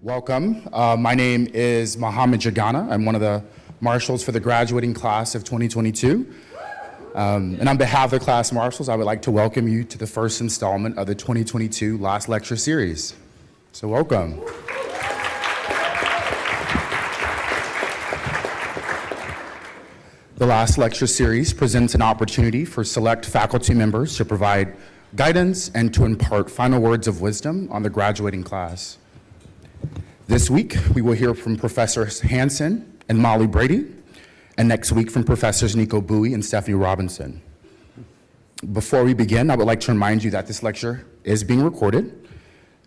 Welcome. My name is Mohammed Jagana. I'm one of the marshals for the graduating class of 2022. And on behalf of the class marshals, I would like to welcome you to the first installment of the 2022 Last Lecture Series. So welcome. The Last Lecture Series presents an opportunity for select faculty members to provide guidance and to impart final words of wisdom on the graduating class. This week, we will hear from Professors Hanson and Molly Brady, and next week from Professors Nikolas Bowie and Stephanie Robinson. Before we begin, I would like to remind you that this lecture is being recorded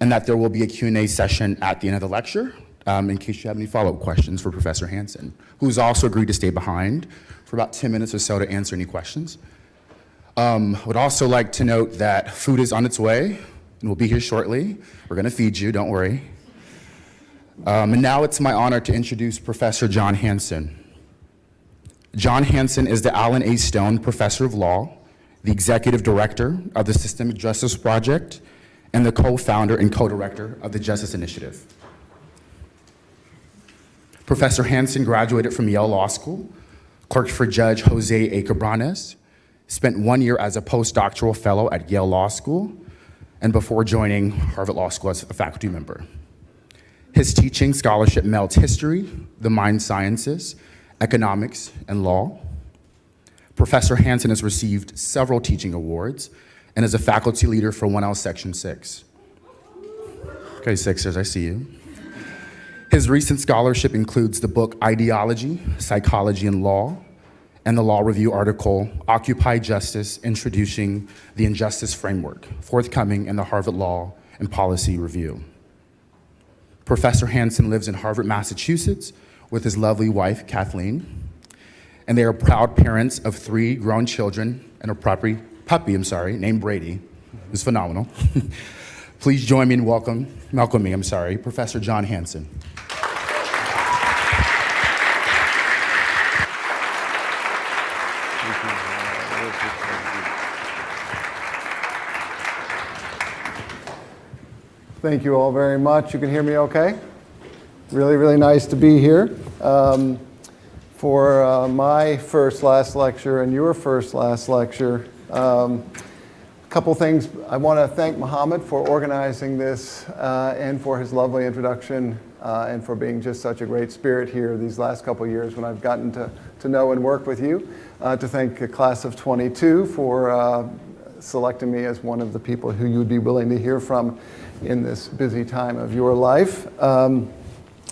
and that there will be a Q&A session at the end of the lecture in case you have any follow-up questions for Professor Hanson, who's also agreed to stay behind for about 10 minutes or so to answer any questions. I would also like to note that food is on its way and will be here shortly. We're going to feed you, don't worry. And now it's my honor to introduce Professor Jon Hanson. Jon Hanson is the Alan A. Stone Professor of Law, the Executive Director of the Systemic Justice Project, and the co-founder and co-director of the Justice Initiative. Professor Hanson graduated from Yale Law School, clerked for Judge Jose A. Cabranes, spent 1 year as a postdoctoral fellow at Yale Law School, and before joining Harvard Law School as a faculty member. His teaching scholarship melds history, the mind sciences, economics, and law. Professor Hanson has received several teaching awards and is a faculty leader for 1L Section 6. Okay, Sixers, I see you. His recent scholarship includes the book Ideology, Psychology, and Law, and the Law Review article Occupy Justice, Introducing the Injustice Framework, forthcoming in the Harvard Law and Policy Review. Professor Hanson lives in Harvard, Massachusetts with his lovely wife, Kathleen, and they are proud parents of 3 grown children and a puppy, named Brady, who's phenomenal. Please join me in welcoming Professor Jon Hanson. Thank you all very much. You can hear me okay? Really, really nice to be here. For my first last lecture and your first last lecture, a couple things. I want to thank Mohammed for organizing this and for his lovely introduction and for being just such a great spirit here these last couple years when I've gotten to know and work with you. To thank the class of 22 for selecting me as one of the people who you would be willing to hear from in this busy time of your life. And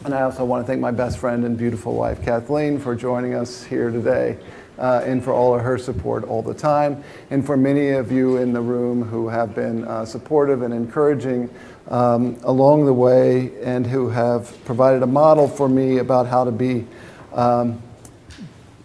I also want to thank my best friend and beautiful wife, Kathleen, for joining us here today and for all of her support all the time, and for many of you in the room who have been supportive and encouraging along the way and who have provided a model for me about how to be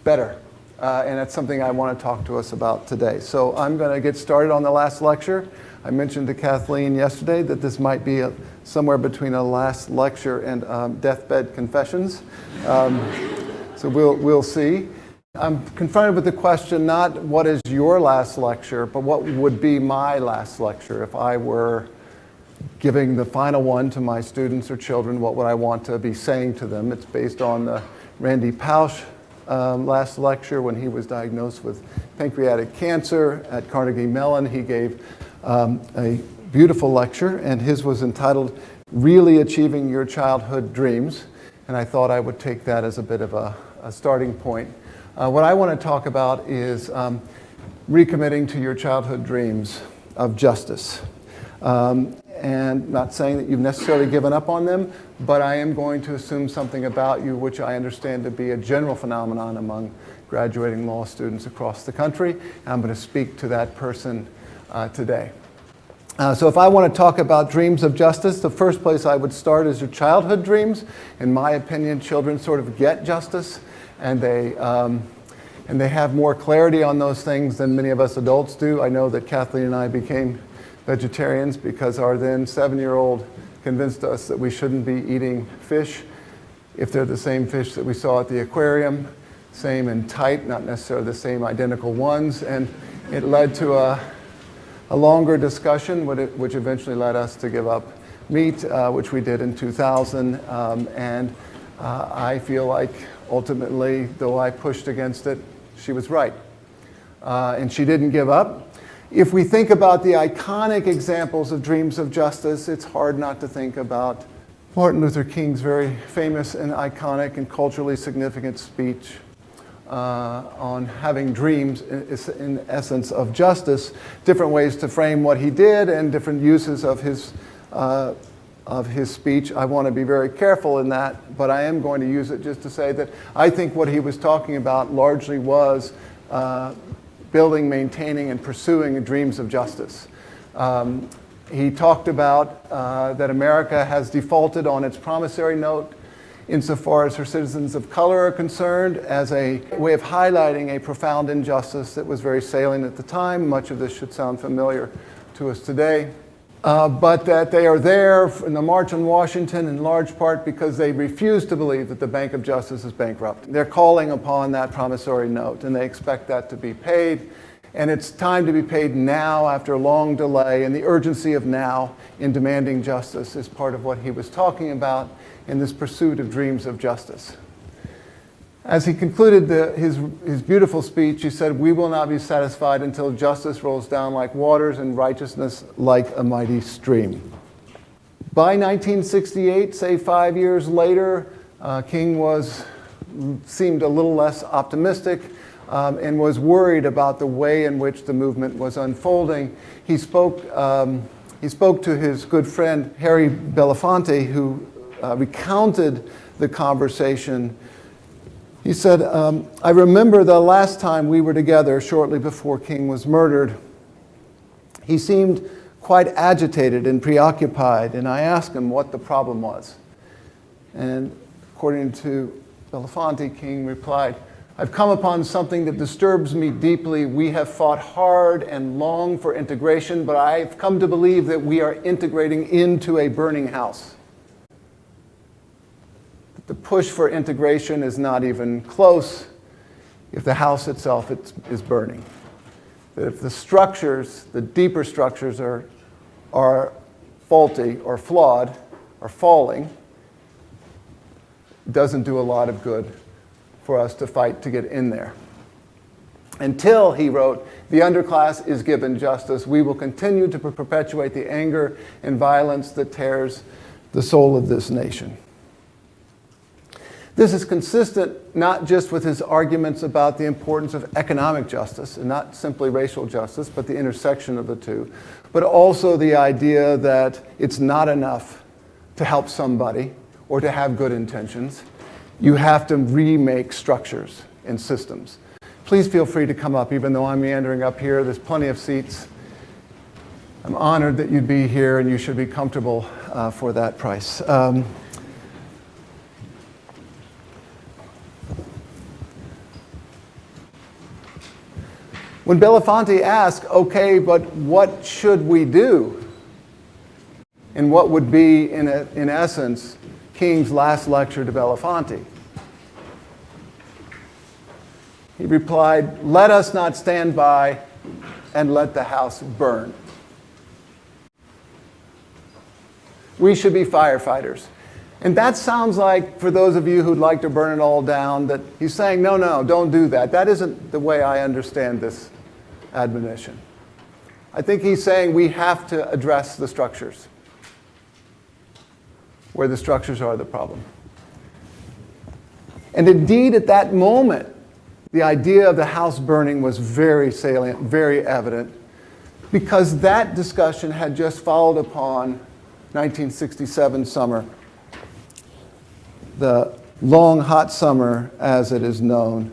better. And that's something I want to talk to us about today. So I'm going to get started on the last lecture. I mentioned to Kathleen yesterday that this might be somewhere between a last lecture and deathbed confessions. So we'll see. I'm confronted with the question, not what is your last lecture, but what would be my last lecture if I were giving the final one to my students or children. What would I want to be saying to them? It's based on the Randy Pausch last lecture when he was diagnosed with pancreatic cancer at Carnegie Mellon. He gave a beautiful lecture, and his was entitled Really Achieving Your Childhood Dreams, and I thought I would take that as a bit of a starting point. What I want to talk about is recommitting to your childhood dreams of justice. And not saying that you've necessarily given up on them, but I am going to assume something about you which I understand to be a general phenomenon among graduating law students across the country. And I'm going to speak to that person today. So if I want to talk about dreams of justice, the first place I would start is your childhood dreams. In my opinion, children sort of get justice, and they have more clarity on those things than many of us adults do. I know that Kathleen and I became vegetarians because our then 7-year-old convinced us that we shouldn't be eating fish if they're the same fish that we saw at the aquarium, same in type, not necessarily the same identical ones, and it led to a longer discussion, which eventually led us to give up meet, which we did in 2000. And I feel like ultimately, though I pushed against it, she was right. And she didn't give up. If we think about the iconic examples of dreams of justice, it's hard not to think about Martin Luther King's very famous and iconic and culturally significant speech on having dreams, in essence, of justice, different ways to frame what he did and different uses of his speech. I want to be very careful in that, but I am going to use it just to say that I think what he was talking about largely was building, maintaining, and pursuing dreams of justice. He talked about that America has defaulted on its promissory note insofar as her citizens of color are concerned, as a way of highlighting a profound injustice that was very salient at the time. Much of this should sound familiar to us today. But that they are there in the March on Washington in large part because they refuse to believe that the Bank of Justice is bankrupt. They're calling upon that promissory note, and they expect that to be paid. And it's time to be paid now after a long delay, and the urgency of now in demanding justice is part of what he was talking about in this pursuit of dreams of justice. As he concluded his beautiful speech, he said, "We will not be satisfied until justice rolls down like waters and righteousness like a mighty stream." By 1968, say 5 years later, King seemed a little less optimistic and was worried about the way in which the movement was unfolding. He spoke to his good friend Harry Belafonte, who recounted the conversation. He said, "I remember the last time we were together shortly before King was murdered. He seemed quite agitated and preoccupied, and I asked him what the problem was. And according to Belafonte, King replied, 'I've come upon something that disturbs me deeply. We have fought hard and long for integration, but I've come to believe that we are integrating into a burning house. The push for integration is not even close if the house itself is burning. That if the structures, the deeper structures are faulty or flawed or falling, it doesn't do a lot of good for us to fight to get in there. Until,' he wrote, 'the underclass is given justice, we will continue to perpetuate the anger and violence that tears the soul of this nation.'" This is consistent not just with his arguments about the importance of economic justice, and not simply racial justice, but the intersection of the two, but also the idea that it's not enough to help somebody or to have good intentions. You have to remake structures and systems. Please feel free to come up, even though I'm meandering up here. There's plenty of seats. I'm honored that you'd be here, and you should be comfortable for that price. When Belafonte asked, "Okay, but what should we do?" and what would be, in essence, King's last lecture to Belafonte, he replied, "Let us not stand by and let the house burn. We should be firefighters." And that sounds like, for those of you who'd like to burn it all down, that he's saying, no, don't do that. That isn't the way I understand this admonition. I think he's saying we have to address the structures, where the structures are the problem. And indeed, at that moment, the idea of the house burning was very salient, very evident, because that discussion had just followed upon 1967 summer, the long, hot summer, as it is known,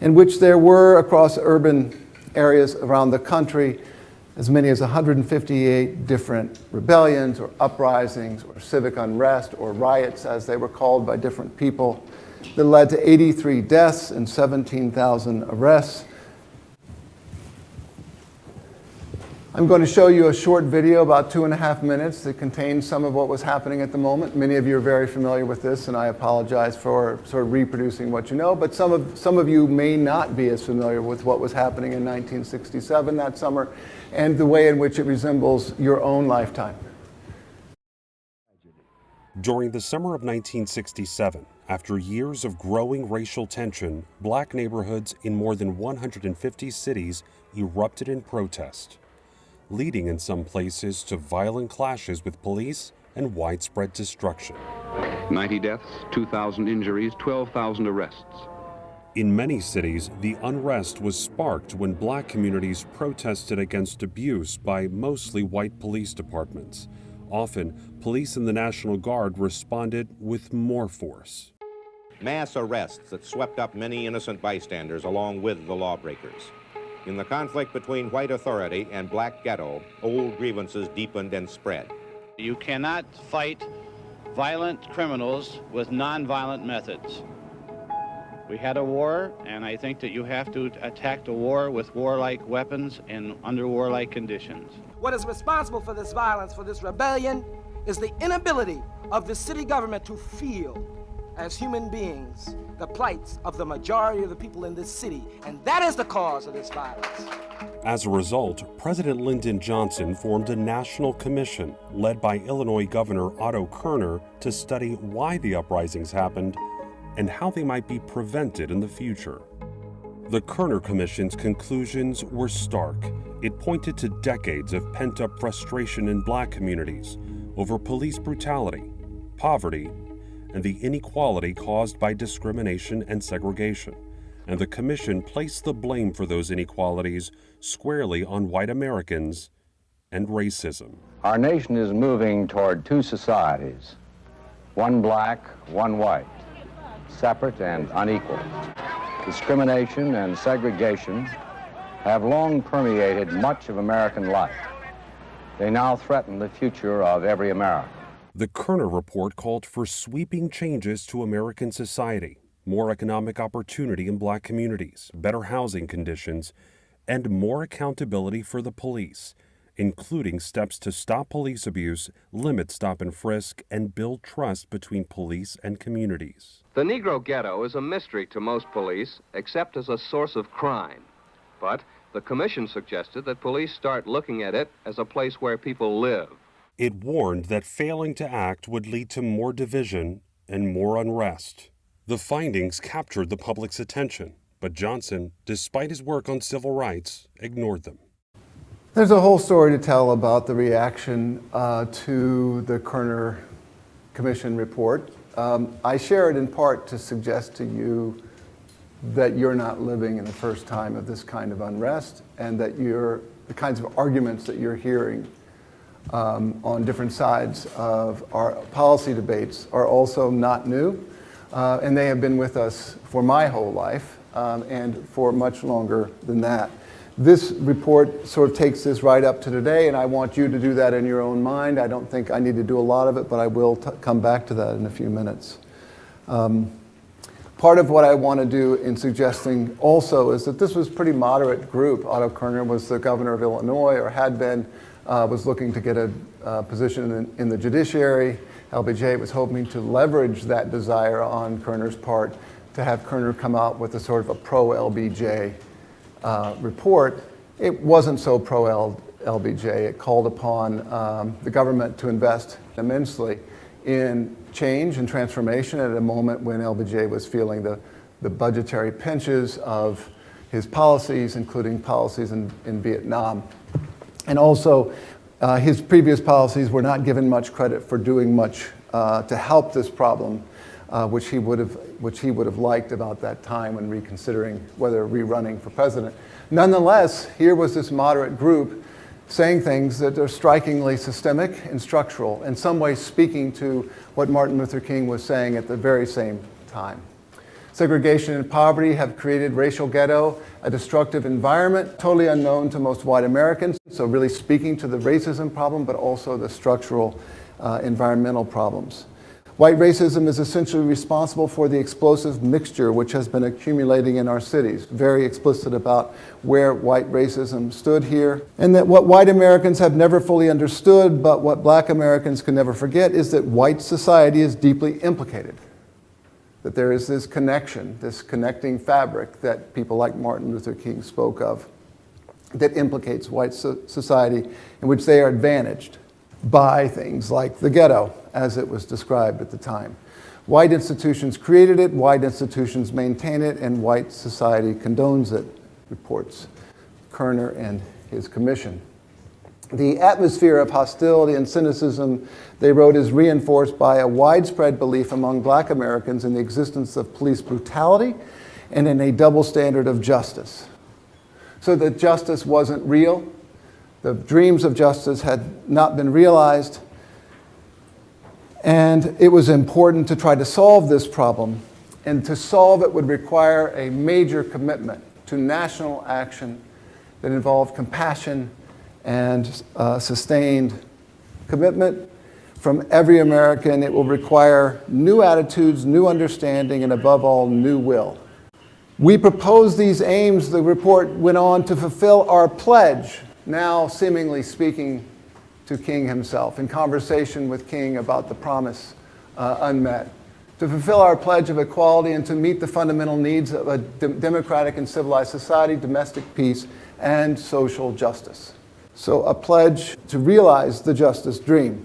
in which there were, across urban areas around the country, as many as 158 different rebellions or uprisings or civic unrest or riots, as they were called by different people, that led to 83 deaths and 17,000 arrests. I'm going to show you a short video, about 2.5 minutes, that contains some of what was happening at the moment. Many of you are very familiar with this, and I apologize for sort of reproducing what you know, but some of you may not be as familiar with what was happening in 1967 that summer and the way in which it resembles your own lifetime. During the summer of 1967, after years of growing racial tension, black neighborhoods in more than 150 cities erupted in protest, leading in some places to violent clashes with police and widespread destruction. 90 deaths, 2,000 injuries, 12,000 arrests. In many cities, the unrest was sparked when black communities protested against abuse by mostly white police departments. Often, police and the National Guard responded with more force. Mass arrests that swept up many innocent bystanders along with the lawbreakers. In the conflict between white authority and black ghetto, old grievances deepened and spread. You cannot fight violent criminals with nonviolent methods. We had a war, and I think that you have to attack the war with warlike weapons and under warlike conditions. What is responsible for this violence, for this rebellion, is the inability of the city government to feel, as human beings, the plights of the majority of the people in this city, and that is the cause of this violence. As a result, President Lyndon Johnson formed a national commission led by Illinois Governor Otto Kerner to study why the uprisings happened and how they might be prevented in the future. The Kerner Commission's conclusions were stark. It pointed to decades of pent-up frustration in black communities over police brutality, poverty, and the inequality caused by discrimination and segregation. And the commission placed the blame for those inequalities squarely on white Americans and racism. Our nation is moving toward two societies, one black, one white, separate and unequal. Discrimination and segregation have long permeated much of American life. They now threaten the future of every American. The Kerner Report called for sweeping changes to American society, more economic opportunity in black communities, better housing conditions, and more accountability for the police, including steps to stop police abuse, limit stop and frisk, and build trust between police and communities. The Negro ghetto is a mystery to most police, except as a source of crime. But the commission suggested that police start looking at it as a place where people live. It warned that failing to act would lead to more division and more unrest. The findings captured the public's attention, but Johnson, despite his work on civil rights, ignored them. There's a whole story to tell about the reaction to the Kerner Commission report. I share it in part to suggest to you that you're not living in the first time of this kind of unrest, and that the kinds of arguments that you're hearing on different sides of our policy debates are also not new, and they have been with us for my whole life and for much longer than that. This report sort of takes this right up to today, and I want you to do that in your own mind. I don't think I need to do a lot of it, but I will come back to that in a few minutes. Part of what I want to do in suggesting also is that this was a pretty moderate group. Otto Kerner was the governor of Illinois, or had been, was looking to get a position in the judiciary. LBJ was hoping to leverage that desire on Kerner's part to have Kerner come out with a sort of a pro-LBJ report. It wasn't so pro-LBJ. It called upon the government to invest immensely in change and transformation at a moment when LBJ was feeling the budgetary pinches of his policies, including policies in Vietnam. And also, his previous policies were not given much credit for doing much to help this problem, which he would have liked about that time when reconsidering whether rerunning for president. Nonetheless, here was this moderate group saying things that are strikingly systemic and structural, in some ways speaking to what Martin Luther King was saying at the very same time. Segregation and poverty have created racial ghetto, a destructive environment, totally unknown to most white Americans, so really speaking to the racism problem, but also the structural environmental problems. White racism is essentially responsible for the explosive mixture which has been accumulating in our cities. Very explicit about where white racism stood here. And that what white Americans have never fully understood, but what black Americans can never forget, is that white society is deeply implicated. That there is this connection, this connecting fabric that people like Martin Luther King spoke of, that implicates white society in which they are advantaged. by things like the ghetto, as it was described at the time. White institutions created it, white institutions maintain it, and white society condones it, reports Kerner and his commission. The atmosphere of hostility and cynicism, they wrote, is reinforced by a widespread belief among black Americans in the existence of police brutality and in a double standard of justice. So that justice wasn't real, the dreams of justice had not been realized, and it was important to try to solve this problem. And to solve it would require a major commitment to national action that involved compassion and sustained commitment from every American. It will require new attitudes, new understanding, and above all, new will. We propose these aims, the report went on, to fulfill our pledge, now seemingly speaking to King himself, in conversation with King about the promise unmet, to fulfill our pledge of equality and to meet the fundamental needs of a democratic and civilized society, domestic peace, and social justice. So a pledge to realize the justice dream.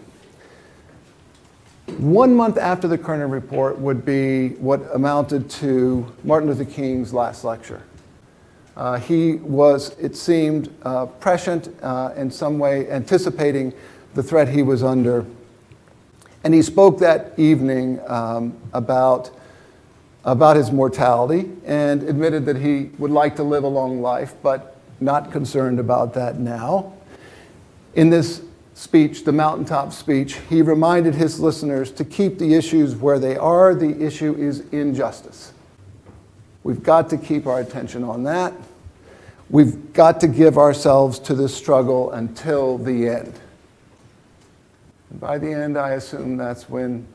1 month after the Kerner report would be what amounted to Martin Luther King's last lecture. He was, it seemed, prescient, in some way anticipating the threat he was under. And he spoke that evening about his mortality and admitted that he would like to live a long life, but not concerned about that now. In this speech, the mountaintop speech, he reminded his listeners to keep the issues where they are. The issue is injustice. We've got to keep our attention on that. We've got to give ourselves to this struggle until the end. And by the end, I assume that's when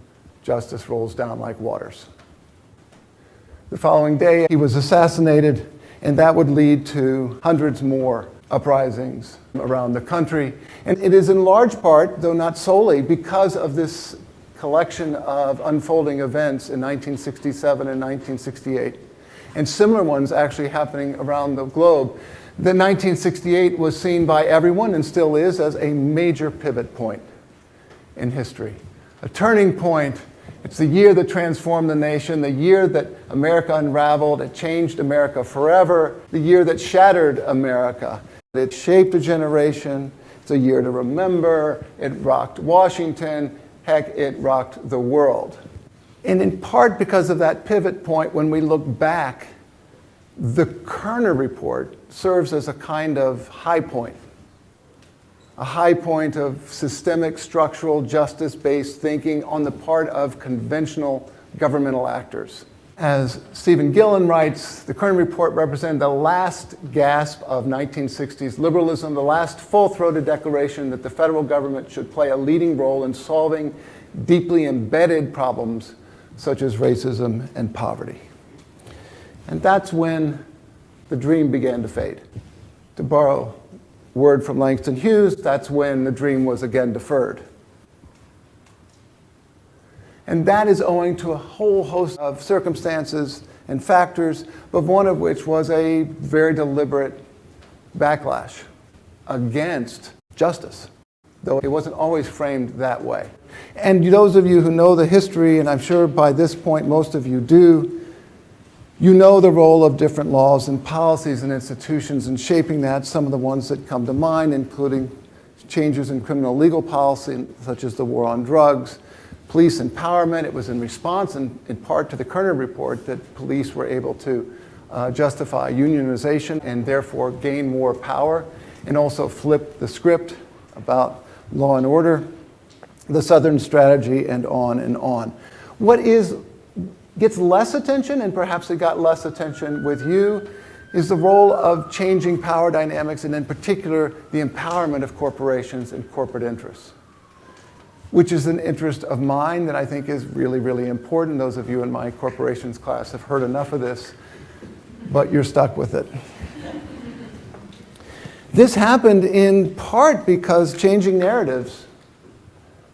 justice rolls down like waters. The following day, he was assassinated, and that would lead to hundreds more uprisings around the country. And it is in large part, though not solely, because of this collection of unfolding events in 1967 and 1968, and similar ones actually happening around the globe. The 1968 was seen by everyone, and still is, as a major pivot point in history. A turning point. It's the year that transformed the nation, the year that America unraveled, it changed America forever, the year that shattered America. It shaped a generation. It's a year to remember. It rocked Washington. Heck, it rocked the world. And in part because of that pivot point, when we look back, the Kerner report serves as a kind of high point. A high point of systemic, structural, justice-based thinking on the part of conventional governmental actors. As Stephen Gillen writes, the Kerner report represented the last gasp of 1960s liberalism, the last full-throated declaration that the federal government should play a leading role in solving deeply embedded problems such as racism and poverty. And that's when the dream began to fade. To borrow a word from Langston Hughes, that's when the dream was again deferred. And that is owing to a whole host of circumstances and factors, but one of which was a very deliberate backlash against justice, though it wasn't always framed that way. And those of you who know the history, and I'm sure by this point most of you do, you know the role of different laws and policies and institutions in shaping that. Some of the ones that come to mind, including changes in criminal legal policy, such as the war on drugs, police empowerment. It was in response, in part, to the Kerner report that police were able to justify unionization and therefore gain more power, and also flip the script about law and order, the Southern strategy, and on and on. What gets less attention, and perhaps it got less attention with you, is the role of changing power dynamics, and in particular, the empowerment of corporations and corporate interests, which is an interest of mine that I think is really, really important. Those of you in my corporations class have heard enough of this, but you're stuck with it. This happened in part because changing narratives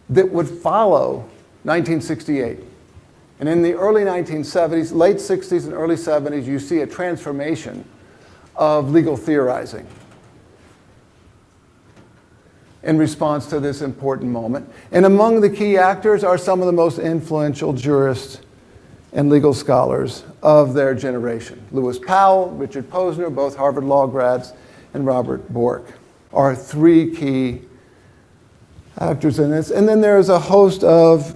that would follow 1968. And in the early 1970s, late 60s and early 70s, you see a transformation of legal theorizing. in response to this important moment. And among the key actors are some of the most influential jurists and legal scholars of their generation. Lewis Powell, Richard Posner, both Harvard Law grads, and Robert Bork are three key actors in this. And then there's a host of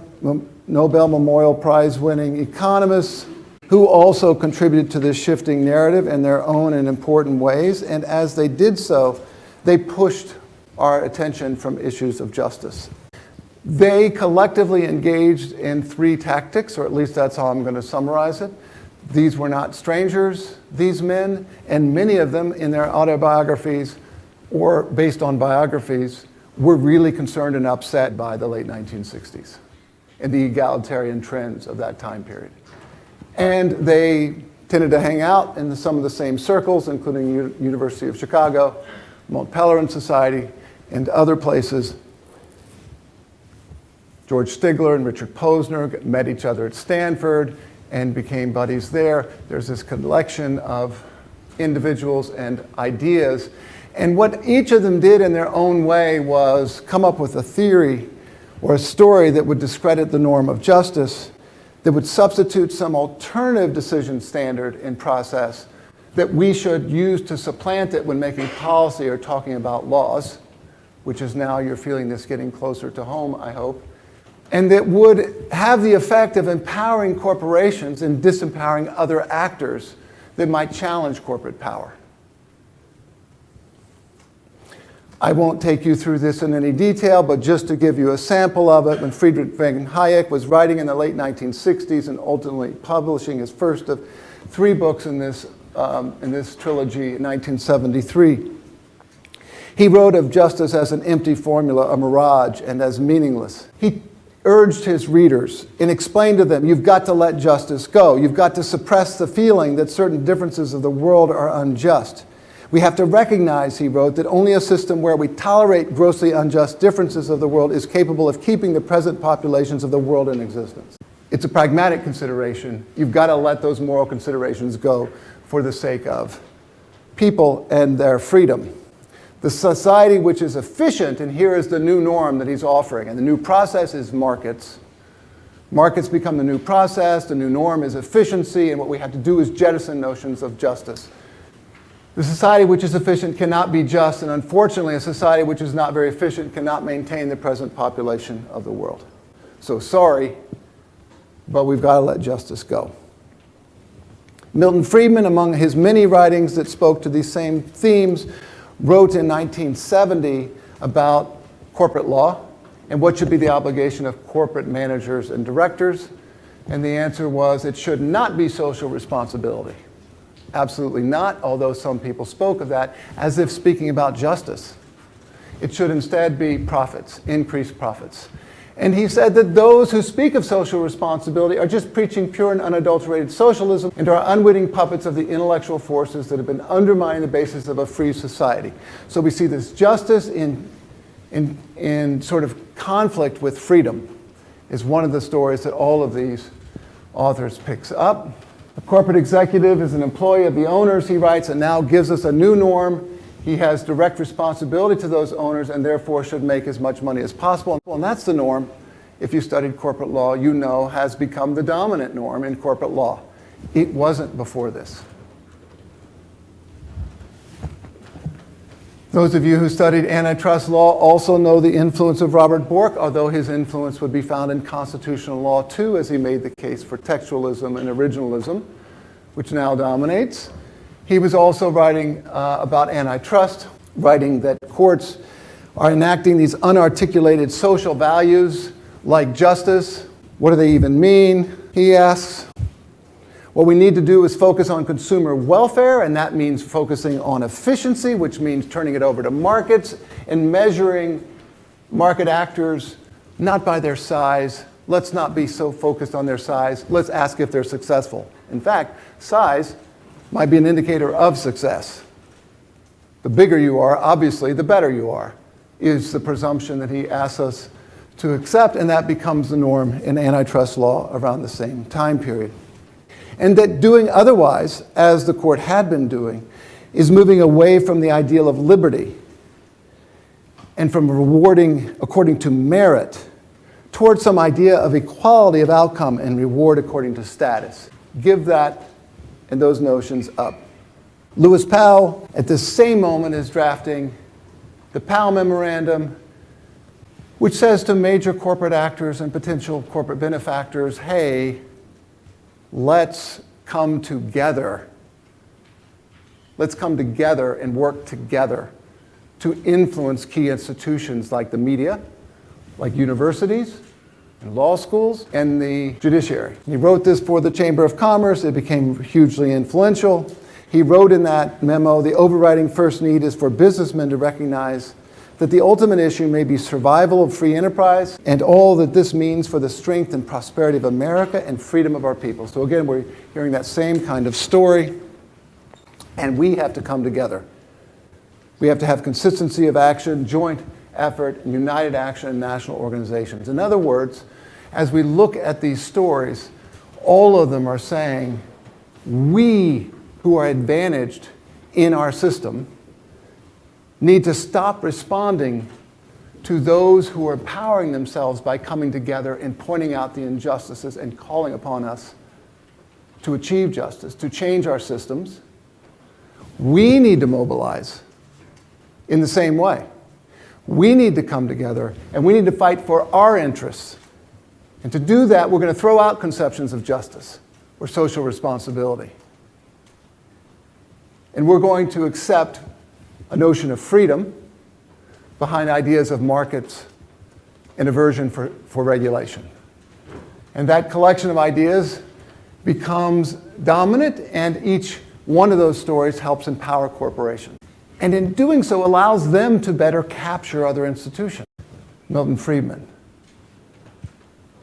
Nobel Memorial Prize winning economists who also contributed to this shifting narrative in their own and important ways. And as they did so, they pushed our attention from issues of justice. They collectively engaged in three tactics, or at least that's how I'm going to summarize it. These were not strangers, these men, and many of them in their autobiographies or based on biographies were really concerned and upset by the late 1960s and the egalitarian trends of that time period. And they tended to hang out in some of the same circles, including University of Chicago, Mont Pelerin Society, and other places. George Stigler and Richard Posner met each other at Stanford and became buddies there. There's this collection of individuals and ideas. And what each of them did in their own way was come up with a theory or a story that would discredit the norm of justice, that would substitute some alternative decision standard and process that we should use to supplant it when making policy or talking about laws, which is now you're feeling this getting closer to home, I hope, and that would have the effect of empowering corporations and disempowering other actors that might challenge corporate power. I won't take you through this in any detail, but just to give you a sample of it, when Friedrich von Hayek was writing in the late 1960s and ultimately publishing his first of three books in this trilogy in 1973, he wrote of justice as an empty formula, a mirage, and as meaningless. He urged his readers and explained to them, you've got to let justice go. You've got to suppress the feeling that certain differences of the world are unjust. We have to recognize, he wrote, that only a system where we tolerate grossly unjust differences of the world is capable of keeping the present populations of the world in existence. It's a pragmatic consideration. You've got to let those moral considerations go for the sake of people and their freedom. The society which is efficient, and here is the new norm that he's offering, and the new process is markets. Markets become the new process, the new norm is efficiency, and what we have to do is jettison notions of justice. The society which is efficient cannot be just, and unfortunately, a society which is not very efficient cannot maintain the present population of the world. So sorry, but we've got to let justice go. Milton Friedman, among his many writings that spoke to these same themes, wrote in 1970 about corporate law and what should be the obligation of corporate managers and directors. And the answer was it should not be social responsibility. Absolutely not, although some people spoke of that as if speaking about justice. It should instead be profits, increased profits. And he said that those who speak of social responsibility are just preaching pure and unadulterated socialism and are unwitting puppets of the intellectual forces that have been undermining the basis of a free society. So we see this justice in sort of conflict with freedom is one of the stories that all of these authors picks up. A corporate executive is an employee of the owners, he writes, and now gives us a new norm. He has direct responsibility to those owners and therefore should make as much money as possible. And that's the norm, if you studied corporate law, you know has become the dominant norm in corporate law. It wasn't before this. Those of you who studied antitrust law also know the influence of Robert Bork, although his influence would be found in constitutional law too, as he made the case for textualism and originalism, which now dominates. He was also writing about antitrust, writing that courts are enacting these unarticulated social values like justice. What do they even mean? He asks. What we need to do is focus on consumer welfare, and that means focusing on efficiency, which means turning it over to markets and measuring market actors not by their size. Let's not be so focused on their size. Let's ask if they're successful. In fact, size might be an indicator of success. The bigger you are, obviously, the better you are, is the presumption that he asks us to accept, and that becomes the norm in antitrust law around the same time period. And that doing otherwise, as the court had been doing, is moving away from the ideal of liberty and from rewarding according to merit towards some idea of equality of outcome and reward according to status. Give that and those notions up. Lewis Powell, at this same moment, is drafting the Powell Memorandum, which says to major corporate actors and potential corporate benefactors, hey, let's come together. Let's come together and work together to influence key institutions like the media, like universities, and law schools, and the judiciary. He wrote this for the Chamber of Commerce. It became hugely influential. He wrote in that memo, the overriding first need is for businessmen to recognize that the ultimate issue may be survival of free enterprise and all that this means for the strength and prosperity of America and freedom of our people. So again, we're hearing that same kind of story, and we have to come together. We have to have consistency of action, joint effort, and united action in national organizations. In other words, as we look at these stories, all of them are saying, we who are advantaged in our system need to stop responding to those who are empowering themselves by coming together and pointing out the injustices and calling upon us to achieve justice, to change our systems. We need to mobilize in the same way. We need to come together and we need to fight for our interests. And to do that, we're going to throw out conceptions of justice or social responsibility. And we're going to accept a notion of freedom behind ideas of markets and aversion for regulation. And that collection of ideas becomes dominant, and each one of those stories helps empower corporations. And in doing so, allows them to better capture other institutions. Milton Friedman.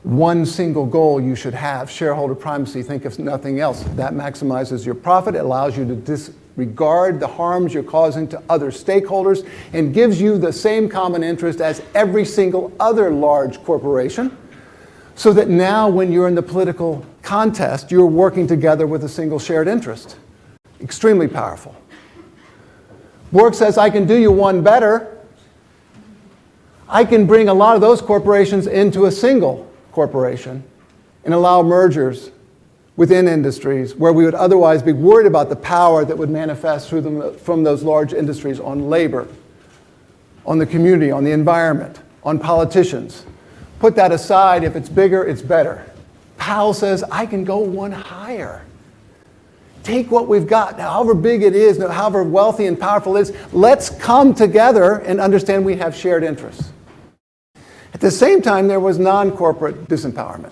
One single goal you should have, shareholder primacy, think of nothing else. That maximizes your profit, it allows you to disregard the harms you're causing to other stakeholders, and gives you the same common interest as every single other large corporation, so that now when you're in the political contest, you're working together with a single shared interest. Extremely powerful. Bork says, I can do you one better. I can bring a lot of those corporations into a single corporation and allow mergers within industries where we would otherwise be worried about the power that would manifest through them from those large industries on labor, on the community, on the environment, on politicians. Put that aside, if it's bigger, it's better. Powell says, I can go one higher. Take what we've got, however big it is, however wealthy and powerful it is, let's come together and understand we have shared interests. At the same time, there was non-corporate disempowerment.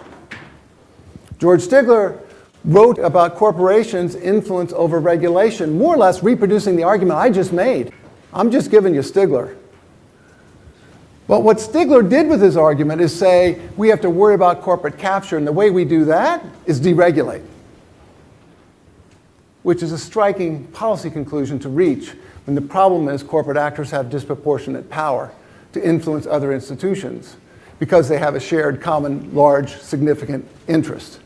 George Stigler wrote about corporations' influence over regulation, more or less reproducing the argument I just made. I'm just giving you Stigler. But what Stigler did with his argument is say, we have to worry about corporate capture, and the way we do that is deregulate, which is a striking policy conclusion to reach when the problem is corporate actors have disproportionate power to influence other institutions because they have a shared, common, large, significant interest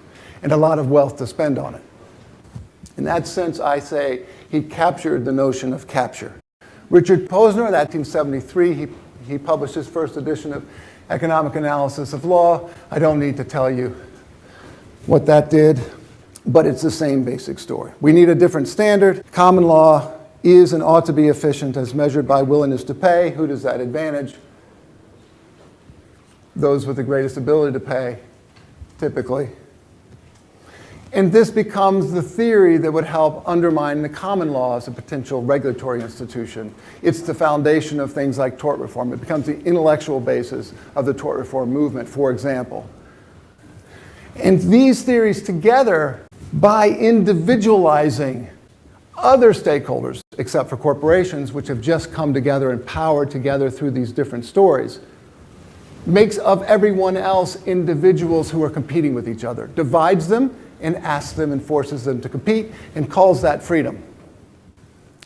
and a lot of wealth to spend on it. In that sense, I say he captured the notion of capture. Richard Posner, in 1973, he published his first edition of Economic Analysis of Law. I don't need to tell you what that did, but it's the same basic story. We need a different standard. Common law is and ought to be efficient as measured by willingness to pay. Who does that advantage? Those with the greatest ability to pay, typically. And this becomes the theory that would help undermine the common law as a potential regulatory institution. It's the foundation of things like tort reform. It becomes the intellectual basis of the tort reform movement, for example. And these theories together, by individualizing other stakeholders, except for corporations, which have just come together and powered together through these different stories, makes of everyone else individuals who are competing with each other, divides them and asks them and forces them to compete and calls that freedom,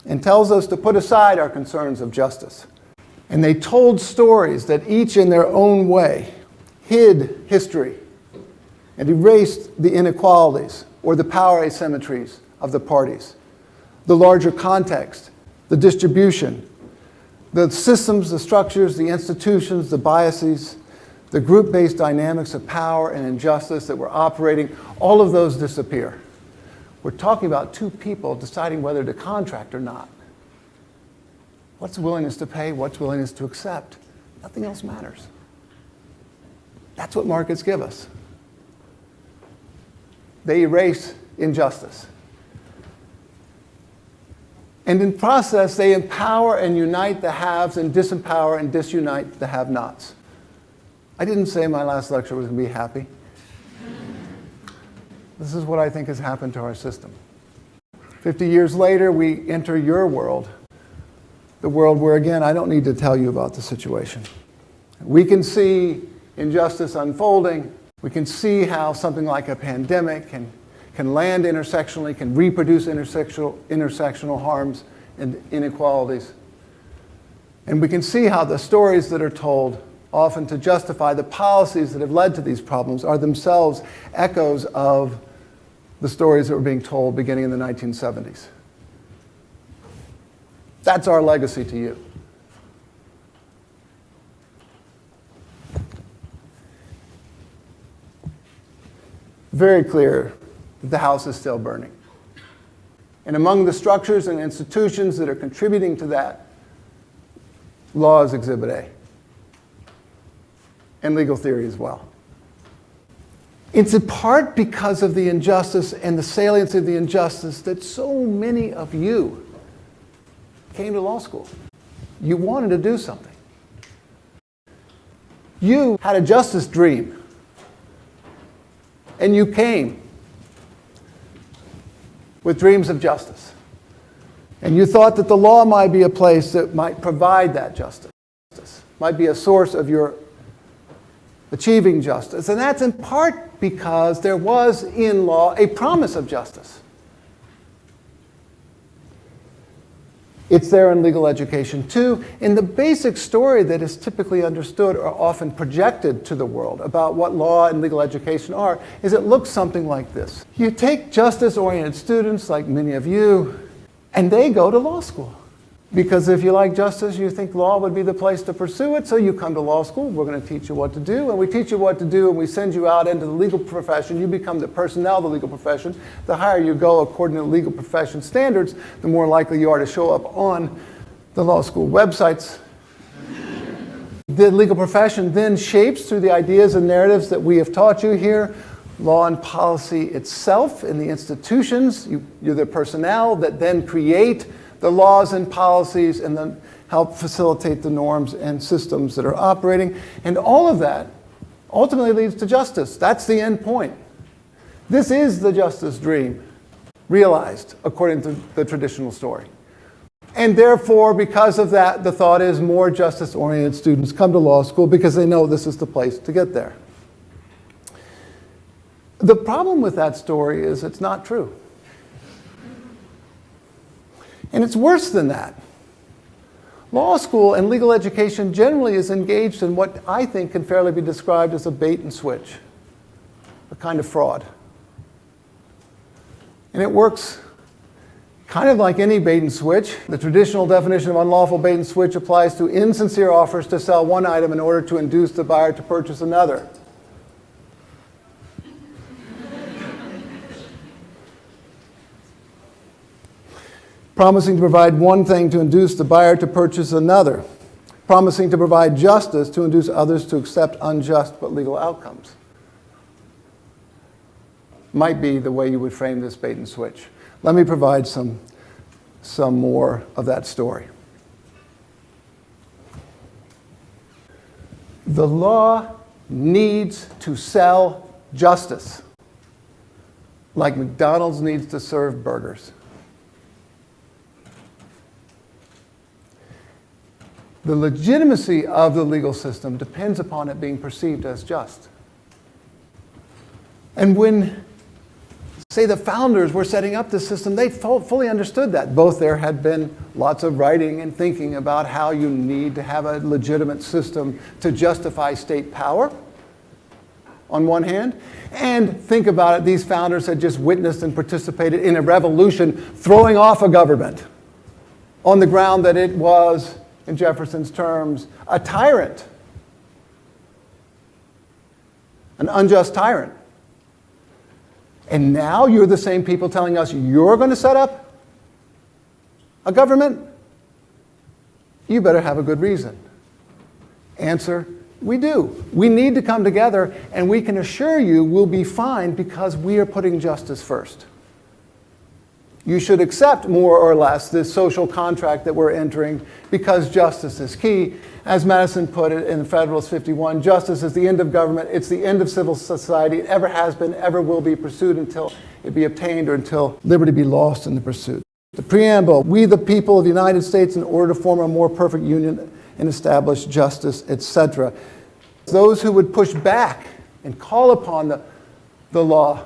and tells us to put aside our concerns of justice. And they told stories that each in their own way hid history and erased the inequalities or the power asymmetries of the parties, the larger context, the distribution, The systems, the structures, the institutions, the biases, the group-based dynamics of power and injustice that were operating, all of those disappear. We're talking about two people deciding whether to contract or not. What's willingness to pay? What's willingness to accept? Nothing else matters. That's what markets give us. They erase injustice. And in process, they empower and unite the haves and disempower and disunite the have-nots. I didn't say my last lecture was going to be happy. This is what I think has happened to our system. 50 years later, we enter your world, the world where, again, I don't need to tell you about the situation. We can see injustice unfolding. We can see how something like a pandemic can land intersectionally, can reproduce intersectional harms and inequalities. And we can see how the stories that are told, often to justify the policies that have led to these problems, are themselves echoes of the stories that were being told beginning in the 1970s. That's our legacy to you. Very clear that the house is still burning. And among the structures and institutions that are contributing to that, law is Exhibit A, and legal theory as well. It's in part because of the injustice and the salience of the injustice that so many of you came to law school. You wanted to do something. You had a justice dream. And you came with dreams of justice. And you thought that the law might be a place that might provide that justice, might be a source of your achieving justice. And that's in part because there was in law a promise of justice. It's there in legal education too. In the basic story that is typically understood or often projected to the world about what law and legal education are, is it looks something like this. You take justice-oriented students, like many of you, and they go to law school. Because if you like justice, you think law would be the place to pursue it, so you come to law school. We're going to teach you what to do, and we teach you what to do, and we send you out into the legal profession. You become the personnel of the legal profession. The higher you go according to legal profession standards, the more likely you are to show up on the law school websites. The legal profession then shapes through the ideas and narratives that we have taught you here, law and policy itself in the institutions. You're the personnel that then create the laws and policies and then help facilitate the norms and systems that are operating. And all of that ultimately leads to justice. That's the end point. This is the justice dream realized according to the traditional story. And therefore, because of that, the thought is more justice-oriented students come to law school because they know this is the place to get there. The problem with that story is it's not true. And it's worse than that. Law school and legal education generally is engaged in what I think can fairly be described as a bait and switch, a kind of fraud. And it works kind of like any bait and switch. The traditional definition of unlawful bait and switch applies to insincere offers to sell one item in order to induce the buyer to purchase another. Promising to provide one thing to induce the buyer to purchase another. Promising to provide justice to induce others to accept unjust but legal outcomes. Might be the way you would frame this bait and switch. Let me provide some more of that story. The law needs to sell justice, like McDonald's needs to serve burgers. The legitimacy of the legal system depends upon it being perceived as just. And when, say, the founders were setting up this system, they fully understood that. Both there had been lots of writing and thinking about how you need to have a legitimate system to justify state power, on one hand. And think about it, these founders had just witnessed and participated in a revolution throwing off a government on the ground that it was in Jefferson's terms, a tyrant, an unjust tyrant. And now you're the same people telling us you're going to set up a government? You better have a good reason. Answer, we do. We need to come together, and we can assure you we'll be fine because we are putting justice first. You should accept more or less this social contract that we're entering because justice is key. As Madison put it in Federalist 51, justice is the end of government. It's the end of civil society. It ever has been, ever will be pursued until it be obtained or until liberty be lost in the pursuit. The preamble, we the people of the United States in order to form a more perfect union and establish justice, etc. Those who would push back and call upon the law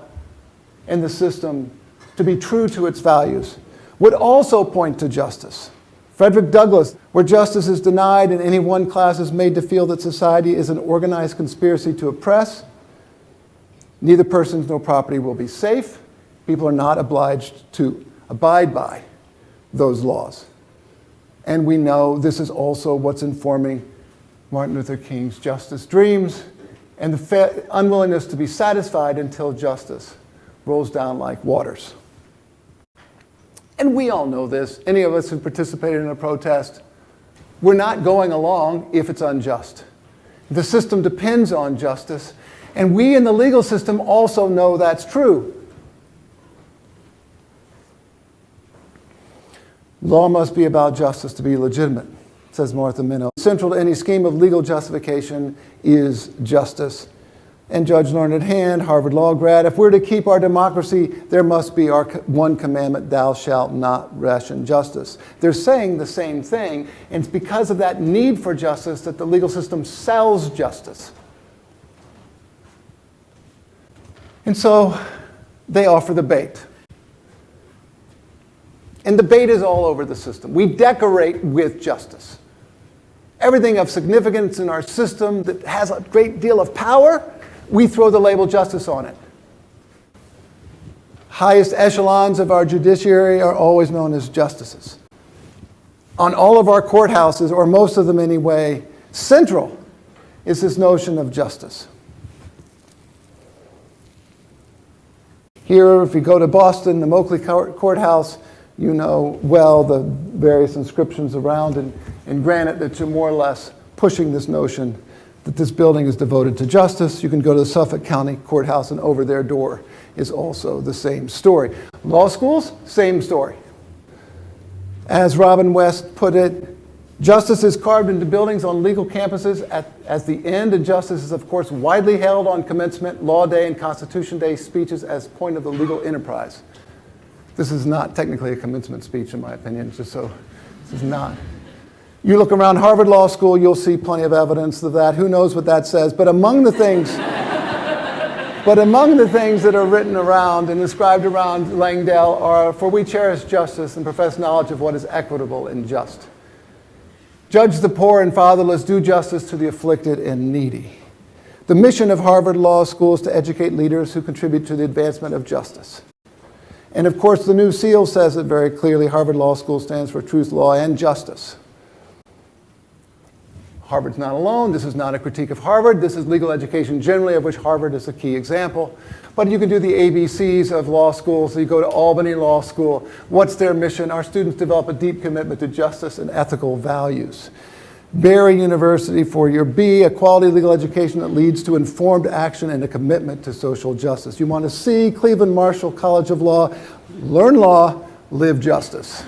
and the system to be true to its values would also point to justice. Frederick Douglass, where justice is denied and any one class is made to feel that society is an organized conspiracy to oppress, neither persons nor property will be safe. People are not obliged to abide by those laws. And we know this is also what's informing Martin Luther King's justice dreams and the unwillingness to be satisfied until justice rolls down like waters. And we all know this. Any of us who participated in a protest, we're not going along if it's unjust. The system depends on justice, and we in the legal system also know that's true. Law must be about justice to be legitimate, says Martha Minow. Central to any scheme of legal justification is justice. And Judge Learned Hand, Harvard Law grad, if we're to keep our democracy, there must be our one commandment, thou shalt not ration justice. They're saying the same thing, and it's because of that need for justice that the legal system sells justice. And so they offer the bait. And the bait is all over the system. We decorate with justice. Everything of significance in our system that has a great deal of power, we throw the label justice on it. Highest echelons of our judiciary are always known as justices. On all of our courthouses, or most of them anyway, central is this notion of justice. Here, if you go to Boston, the Moakley Courthouse, you know well the various inscriptions around in granite that are more or less pushing this notion that this building is devoted to justice. You can go to the Suffolk County Courthouse, and over their door is also the same story. Law schools, same story. As Robin West put it, justice is carved into buildings on legal campuses as the end, and justice is, of course, widely held on commencement, law day, and Constitution Day speeches as point of the legal enterprise. This is not technically a commencement speech, in my opinion, just so this is not. You look around Harvard Law School, you'll see plenty of evidence of that. Who knows what that says? But among the things that are written around and inscribed around Langdale are, for we cherish justice and profess knowledge of what is equitable and just. Judge the poor and fatherless, do justice to the afflicted and needy. The mission of Harvard Law School is to educate leaders who contribute to the advancement of justice. And of course, the new seal says it very clearly. Harvard Law School stands for truth, law, and justice. Harvard's not alone. This is not a critique of Harvard. This is legal education generally, of which Harvard is a key example. But you can do the ABCs of law school. So you go to Albany Law School. What's their mission? Our students develop a deep commitment to justice and ethical values. Barry University for your B, a quality legal education that leads to informed action and a commitment to social justice. You want to see Cleveland Marshall College of Law, learn law, live justice.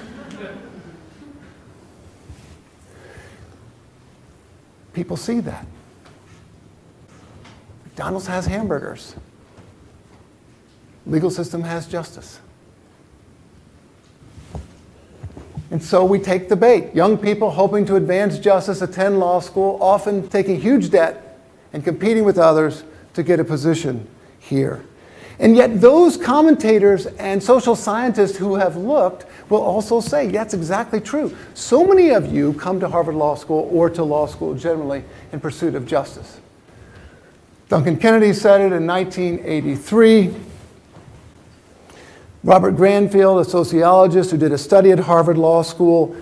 People see that. McDonald's has hamburgers. Legal system has justice. And so we take the bait. Young people hoping to advance justice attend law school, often taking huge debt and competing with others to get a position here. And yet those commentators and social scientists who have looked will also say that's exactly true. So many of you come to Harvard Law School or to law school generally in pursuit of justice. Duncan Kennedy said it in 1983. Robert Granfield, a sociologist who did a study at Harvard Law School,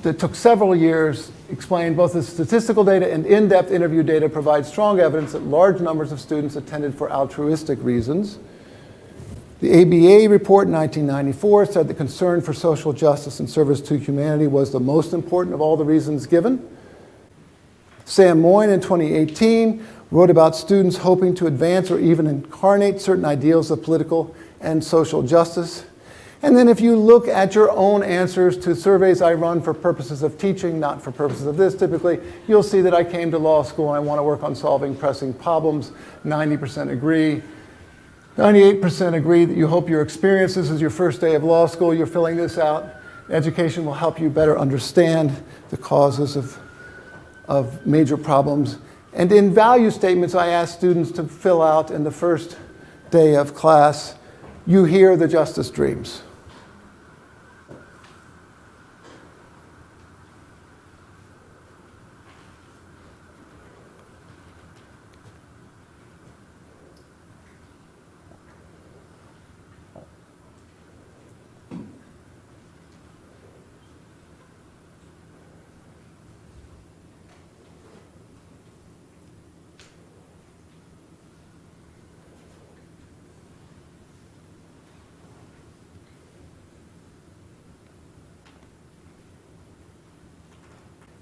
that took several years, explained both the statistical data and in-depth interview data provide strong evidence that large numbers of students attended for altruistic reasons. The ABA report in 1994 said the concern for social justice and service to humanity was the most important of all the reasons given. Sam Moyne in 2018 wrote about students hoping to advance or even incarnate certain ideals of political and social justice. And then if you look at your own answers to surveys I run for purposes of teaching, not for purposes of this typically, you'll see that I came to law school and I want to work on solving pressing problems. 90% agree. 98% agree that you hope your experience, this is your first day of law school, you're filling this out. Education will help you better understand the causes of major problems. And in value statements, I ask students to fill out in the first day of class, you hear the justice dreams.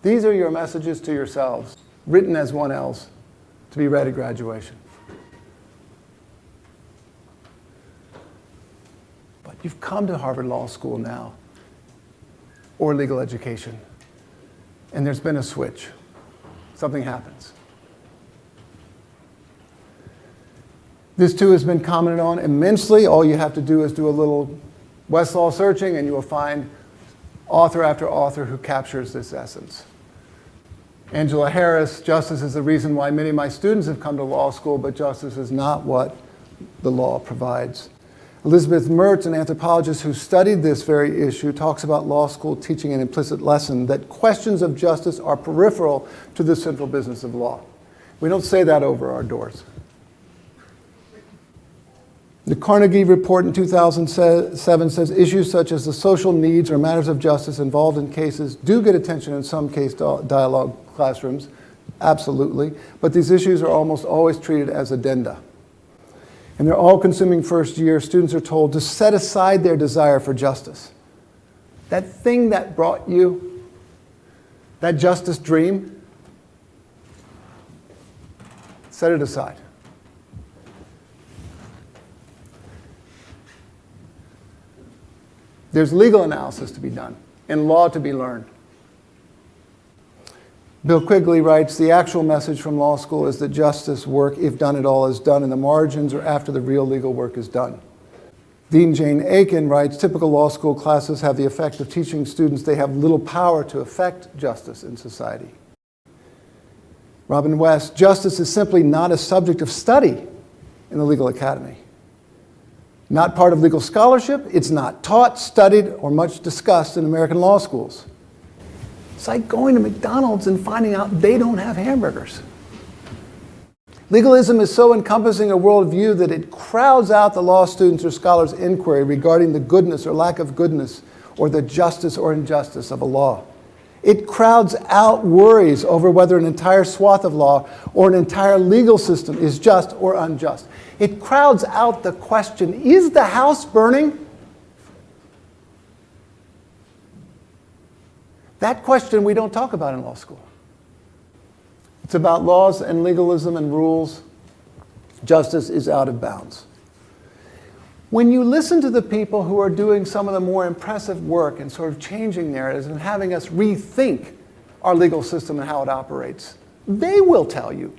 These are your messages to yourselves, written as 1Ls, to be read at graduation. But you've come to Harvard Law School now, or legal education, and there's been a switch. Something happens. This too has been commented on immensely. All you have to do is do a little Westlaw searching and you will find author after author who captures this essence. Angela Harris, justice is the reason why many of my students have come to law school, but justice is not what the law provides. Elizabeth Mertz, an anthropologist who studied this very issue, talks about law school teaching an implicit lesson that questions of justice are peripheral to the central business of law. We don't say that over our doors. The Carnegie report in 2007 says issues such as the social needs or matters of justice involved in cases do get attention in some case dialogue classrooms, absolutely, but these issues are almost always treated as addenda. In their all-consuming first year, students are told to set aside their desire for justice. That thing that brought you, that justice dream, set it aside. There's legal analysis to be done and law to be learned. Bill Quigley writes, the actual message from law school is that justice work, if done at all, is done in the margins or after the real legal work is done. Dean Jane Aiken writes, typical law school classes have the effect of teaching students they have little power to affect justice in society. Robin West, justice is simply not a subject of study in the legal academy. Not part of legal scholarship, it's not taught, studied, or much discussed in American law schools. It's like going to McDonald's and finding out they don't have hamburgers. Legalism is so encompassing a worldview that it crowds out the law students or scholars' inquiry regarding the goodness or lack of goodness or the justice or injustice of a law. It crowds out worries over whether an entire swath of law or an entire legal system is just or unjust. It crowds out the question, is the house burning? That question we don't talk about in law school. It's about laws and legalism and rules. Justice is out of bounds. When you listen to the people who are doing some of the more impressive work and sort of changing narratives and having us rethink our legal system and how it operates, they will tell you,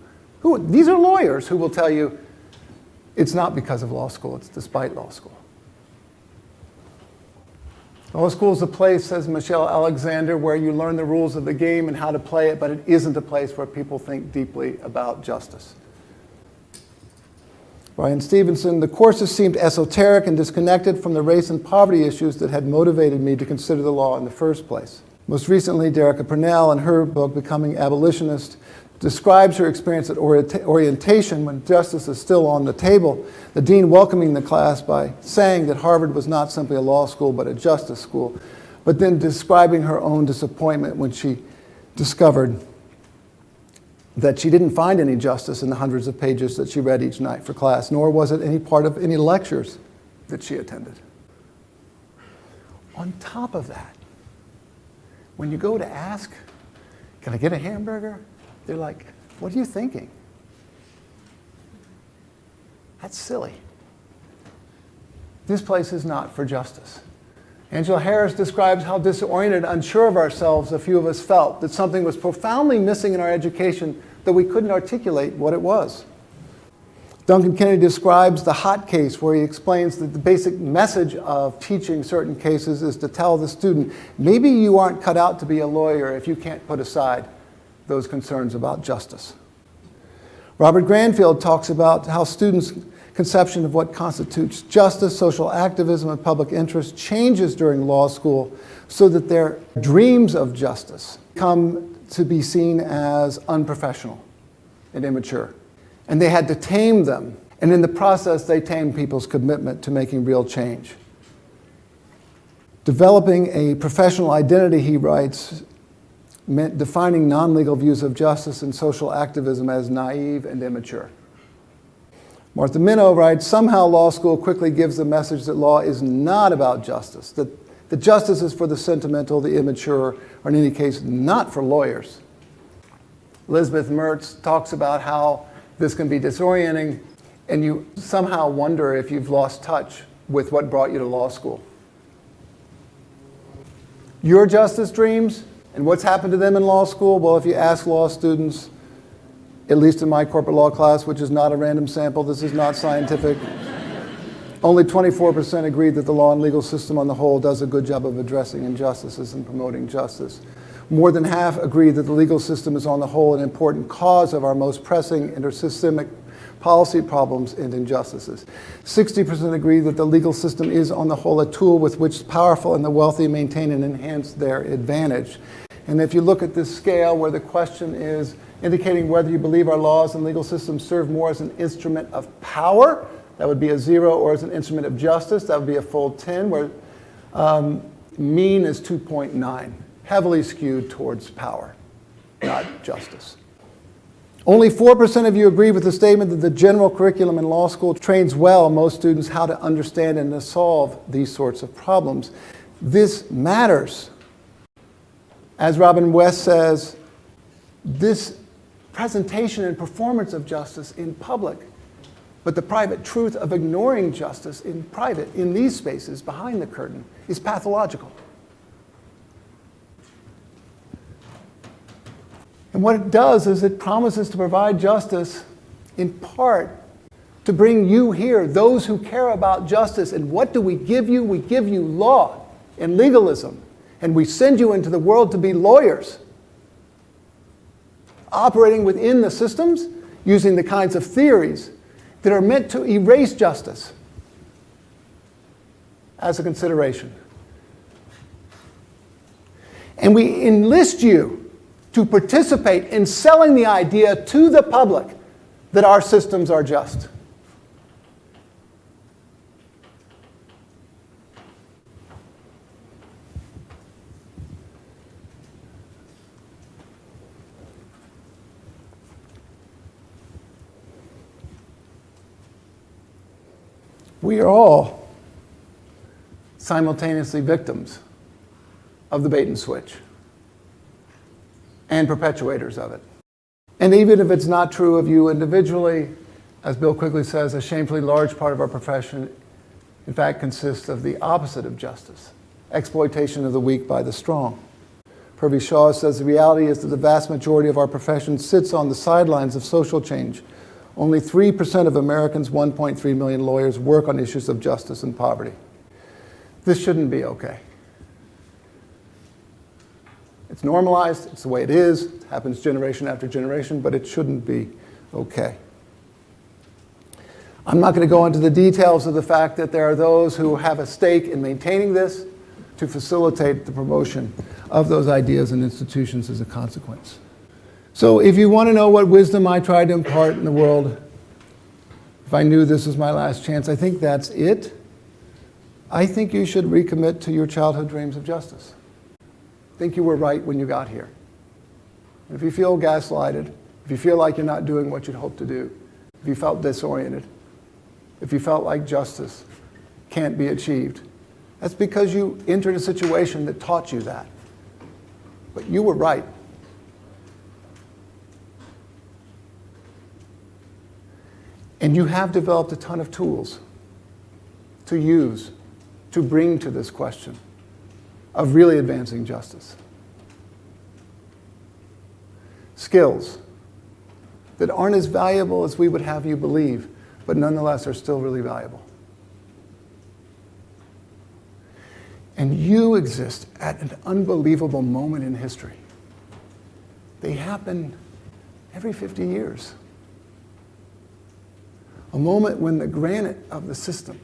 these are lawyers who will tell you, it's not because of law school, it's despite law school. Law school is a place, says Michelle Alexander, where you learn the rules of the game and how to play it, but it isn't a place where people think deeply about justice. Brian Stevenson, the courses seemed esoteric and disconnected from the race and poverty issues that had motivated me to consider the law in the first place. Most recently, Derricka Purnell, in her book, Becoming Abolitionist, describes her experience at orientation when justice is still on the table, the dean welcoming the class by saying that Harvard was not simply a law school but a justice school. but then describing her own disappointment when she discovered that she didn't find any justice in the hundreds of pages that she read each night for class, nor was it any part of any lectures that she attended. On top of that, when you go to ask, can I get a hamburger? They're like, what are you thinking? That's silly. This place is not for justice. Angela Harris describes how disoriented, unsure of ourselves a few of us felt, that something was profoundly missing in our education, that we couldn't articulate what it was. Duncan Kennedy describes the hot case, where he explains that the basic message of teaching certain cases is to tell the student, maybe you aren't cut out to be a lawyer if you can't put aside those concerns about justice. Robert Granfield talks about how students' conception of what constitutes justice, social activism, and public interest changes during law school, so that their dreams of justice come to be seen as unprofessional and immature. And they had to tame them. And in the process, they tamed people's commitment to making real change. Developing a professional identity, he writes, meant defining non-legal views of justice and social activism as naive and immature. Martha Minow writes, somehow law school quickly gives the message that law is not about justice, that justice is for the sentimental, the immature, or in any case, not for lawyers. Elizabeth Mertz talks about how this can be disorienting, and you somehow wonder if you've lost touch with what brought you to law school. Your justice dreams and what's happened to them in law school, well, if you ask law students, at least in my corporate law class, which is not a random sample, this is not scientific, only 24% agree that the law and legal system on the whole does a good job of addressing injustices and promoting justice. More than half agree that the legal system is on the whole an important cause of our most pressing intersystemic policy problems and injustices. 60% agree that the legal system is on the whole a tool with which the powerful and the wealthy maintain and enhance their advantage. And if you look at this scale where the question is indicating whether you believe our laws and legal systems serve more as an instrument of power, that would be a 0, or as an instrument of justice, that would be a full 10, where mean is 2.9, heavily skewed towards power, not justice. Only 4% of you agree with the statement that the general curriculum in law school trains well most students how to understand and to solve these sorts of problems. This matters. As Robin West says, this presentation and performance of justice in public, but the private truth of ignoring justice in private, in these spaces behind the curtain, is pathological. And what it does is it promises to provide justice in part to bring you here, those who care about justice. And what do we give you? We give you law and legalism. And we send you into the world to be lawyers, operating within the systems, using the kinds of theories that are meant to erase justice as a consideration. And we enlist you to participate in selling the idea to the public that our systems are just. We are all simultaneously victims of the bait and switch and perpetuators of it. And even if it's not true of you individually, as Bill Quigley says, a shamefully large part of our profession, in fact, consists of the opposite of justice, exploitation of the weak by the strong. Purvi Shaw says the reality is that the vast majority of our profession sits on the sidelines of social change. Only 3% of Americans, 1.3 million lawyers, work on issues of justice and poverty. This shouldn't be okay. It's normalized, it's the way it is, it happens generation after generation, but it shouldn't be okay. I'm not going to go into the details of the fact that there are those who have a stake in maintaining this to facilitate the promotion of those ideas and institutions as a consequence. So if you want to know what wisdom I tried to impart in the world, if I knew this was my last chance, I think that's it. I think you should recommit to your childhood dreams of justice. Think you were right when you got here. And if you feel gaslighted, if you feel like you're not doing what you'd hoped to do, if you felt disoriented, if you felt like justice can't be achieved, that's because you entered a situation that taught you that. But you were right. And you have developed a ton of tools to use to bring to this question of really advancing justice. Skills that aren't as valuable as we would have you believe, but nonetheless are still really valuable. And you exist at an unbelievable moment in history. They happen every 50 years. A moment when the granite of the system,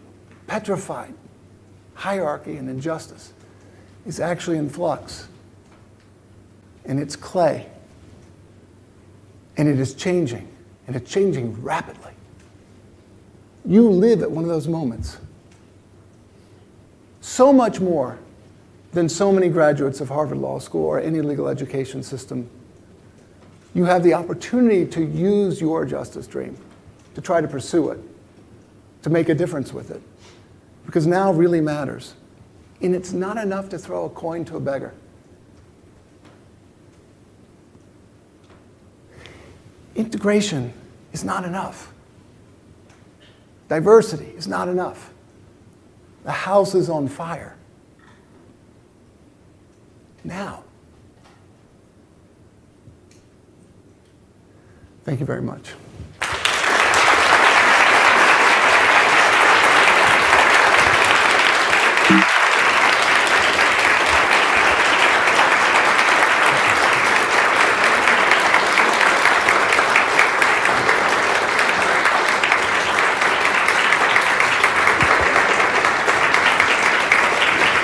petrified hierarchy and injustice, is actually in flux. And it's clay. And it is changing. And it's changing rapidly. You live at one of those moments. So much more than so many graduates of Harvard Law School or any legal education system. You have the opportunity to use your justice dream, to try to pursue it, to make a difference with it. Because now really matters. And it's not enough to throw a coin to a beggar. Integration is not enough. Diversity is not enough. The house is on fire. Now. Thank you very much.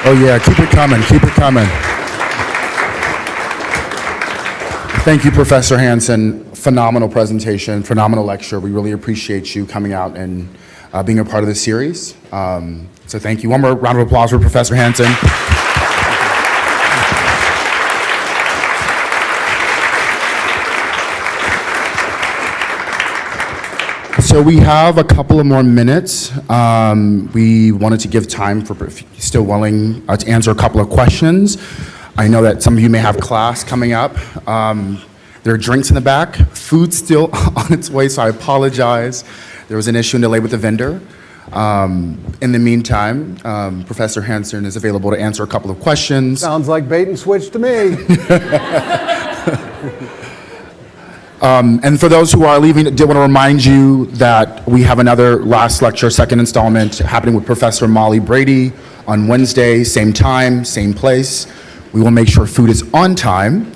Oh yeah, keep it coming, keep it coming. Thank you, Professor Hanson. Phenomenal presentation, phenomenal lecture. We really appreciate you coming out and being a part of this series. So thank you. One more round of applause for Professor Hanson. So we have a couple of more minutes. We wanted to give time for, if you're still willing, to answer a couple of questions. I know that some of you may have class coming up. There are drinks in the back. Food's still on its way, so I apologize. There was an issue and delay with the vendor. In the meantime, Professor Hanson is available to answer a couple of questions. Sounds like bait and switch to me. And for those who are leaving, I did want to remind you that we have another last lecture, second installment, happening with Professor Molly Brady on Wednesday, same time, same place. We will make sure food is on time.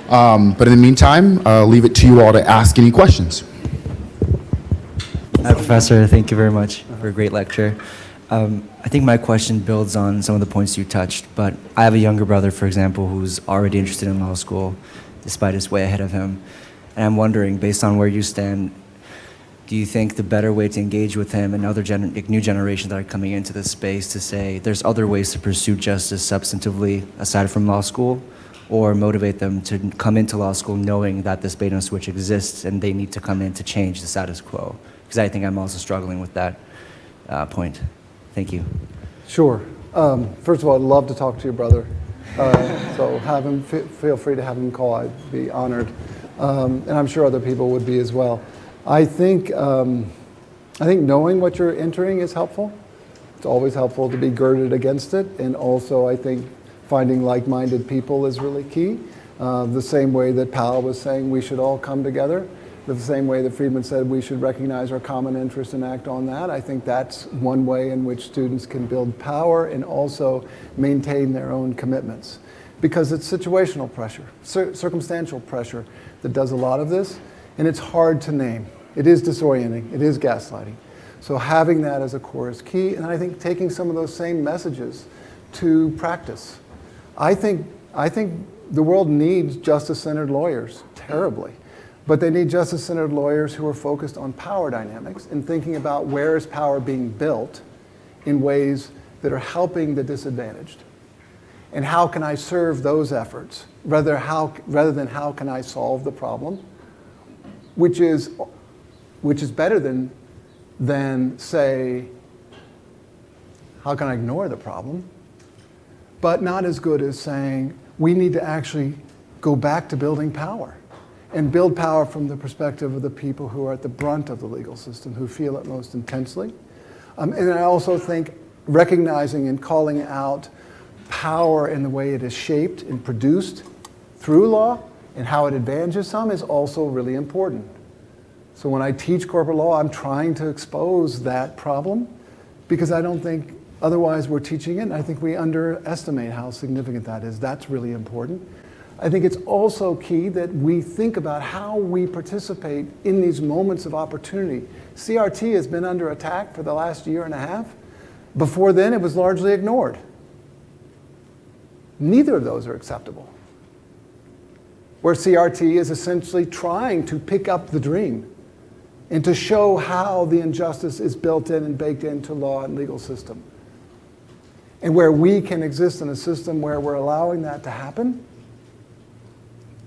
But in the meantime, I'll leave it to you all to ask any questions. Hi, Professor. Thank you very much for a great lecture. I think my question builds on some of the points you touched, but I have a younger brother, for example, who's already interested in law school, despite us way ahead of him. And I'm wondering, based on where you stand, do you think the better way to engage with him and other new generations that are coming into this space to say there's other ways to pursue justice substantively aside from law school, or motivate them to come into law school knowing that this bait and switch exists and they need to come in to change the status quo? Because I think I'm also struggling with that point. Thank you. Sure. First of all, I'd love to talk to your brother. So have him, feel free to have him call. I'd be honored. And I'm sure other people would be as well. I think knowing what you're entering is helpful. It's always helpful to be girded against it. And also, I think finding like-minded people is really key. The same way that Powell was saying we should all come together, the same way that Friedman said we should recognize our common interest and act on that. I think that's one way in which students can build power and also maintain their own commitments. Because it's situational pressure, circumstantial pressure that does a lot of this, and it's hard to name. It is disorienting, it is gaslighting. So having that as a core is key, and I think taking some of those same messages to practice. I think the world needs justice-centered lawyers terribly, but they need justice-centered lawyers who are focused on power dynamics and thinking about where is power being built in ways that are helping the disadvantaged? And how can I serve those efforts rather than how can I solve the problem, which is better than say, how can I ignore the problem, but not as good as saying we need to actually go back to building power and build power from the perspective of the people who are at the brunt of the legal system, who feel it most intensely. And I also think recognizing and calling out power in the way it is shaped and produced through law and how it advantages some is also really important. So when I teach corporate law, I'm trying to expose that problem because I don't think otherwise we're teaching it, and I think we underestimate how significant that is. That's really important. I think it's also key that we think about how we participate in these moments of opportunity. CRT has been under attack for the last year and a half. Before then, it was largely ignored. Neither of those are acceptable. Where CRT is essentially trying to pick up the dream and to show how the injustice is built in and baked into law and legal system. And where we can exist in a system where we're allowing that to happen,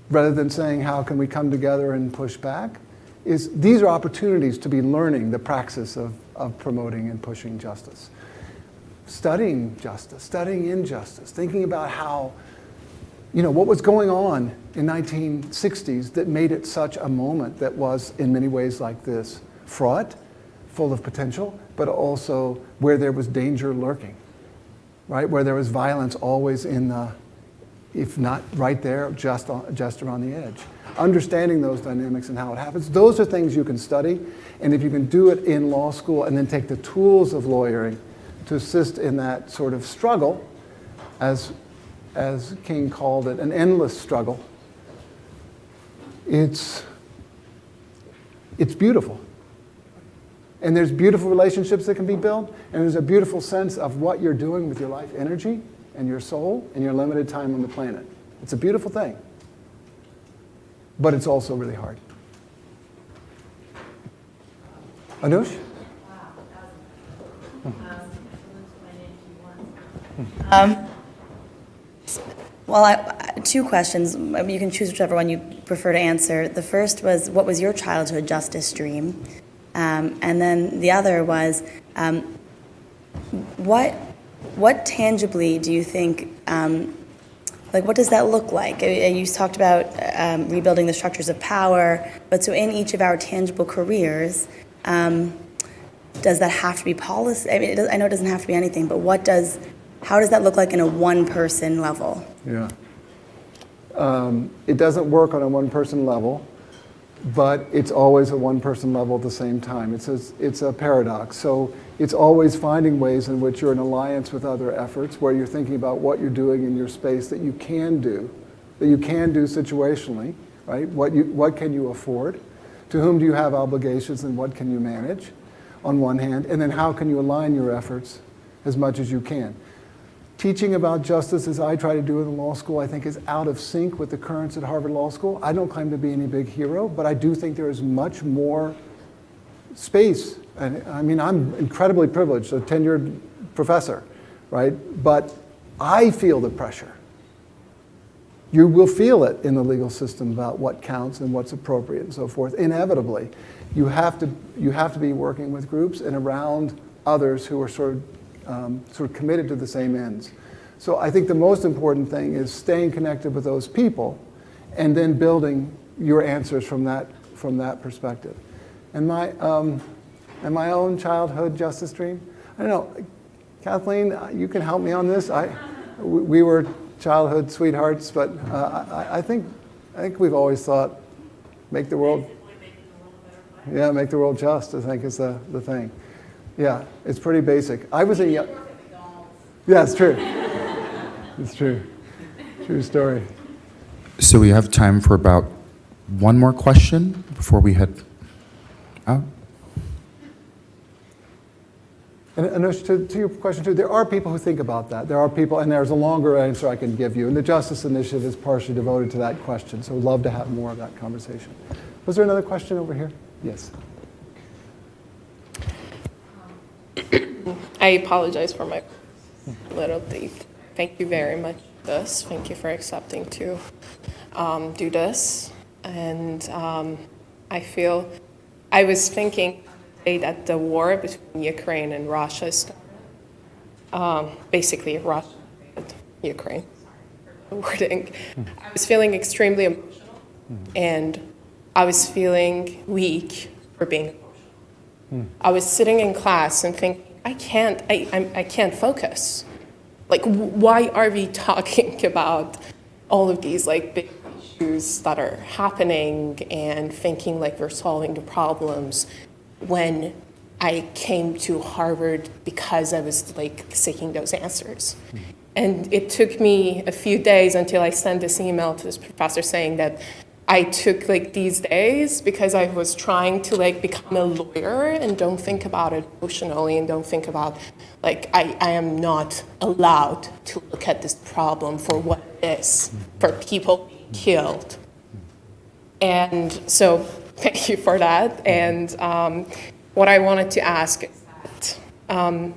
rather than saying how can we come together and push back, these are opportunities to be learning the praxis of promoting and pushing justice. Studying justice, studying injustice, thinking about how, what was going on in 1960s that made it such a moment that was in many ways like this, fraught, full of potential, but also where there was danger lurking, right? Where there was violence always in the, if not right there, just around the edge. Understanding those dynamics and how it happens, those are things you can study, and if you can do it in law school and then take the tools of lawyering to assist in that sort of struggle, as King called it, an endless struggle, it's beautiful. And there's beautiful relationships that can be built, and there's a beautiful sense of what you're doing with your life energy and your soul and your limited time on the planet. It's a beautiful thing. But it's also really hard. Anush? Two questions. You can choose whichever one you prefer to answer. The first was, what was your childhood justice dream? And then the other was, what tangibly do you think, what does that look like? You talked about rebuilding the structures of power, but so in each of our tangible careers, does that have to be policy? I mean, I know it doesn't have to be anything, but how does that look like in a one-person level? Yeah. It doesn't work on a one-person level, but it's always a one-person level at the same time. It's a paradox. So it's always finding ways in which you're in alliance with other efforts, where you're thinking about what you're doing in your space that you can do situationally, right? What can you afford? To whom do you have obligations, and what can you manage, on one hand? And then how can you align your efforts as much as you can? Teaching about justice, as I try to do in the law school, I think is out of sync with the currents at Harvard Law School. I don't claim to be any big hero, but I do think there is much more space. And I mean, I'm incredibly privileged, a tenured professor, right? But I feel the pressure. You will feel it in the legal system about what counts and what's appropriate and so forth. Inevitably, you have to be working with groups and around others who are sort of committed to the same ends. So I think the most important thing is staying connected with those people and then building your answers from that perspective. And my own childhood justice dream, I don't know, Kathleen, you can help me on this. We were childhood sweethearts, but I think we've always thought make the world just, I think is the thing. Yeah, it's pretty basic. I was a young... Yeah, it's true. It's true. True story. So we have time for about one more question before we head out. And Anush, to your question too, there are people who think about that. There are people, and there's a longer answer I can give you. And the Justice Initiative is partially devoted to that question, so we'd love to have more of that conversation. Was there another question over here? Yes. I apologize for my a little deep. Thank you very much for this. Thank you for accepting to do this. And I was thinking that the war between Ukraine and Russia is basically Russia and Ukraine. Wording. I was feeling extremely emotional, and I was feeling weak for being emotional. I was sitting in class and thinking, I can't focus. Like, why are we talking about all of these like big issues that are happening and thinking like we're solving the problems when I came to Harvard because I was like seeking those answers. And it took me a few days until I sent this email to this professor saying that I took like these days because I was trying to like become a lawyer and don't think about it emotionally and don't think about like I am not allowed to look at this problem for what it is, for people being killed. And so thank you for that. And what I wanted to ask is that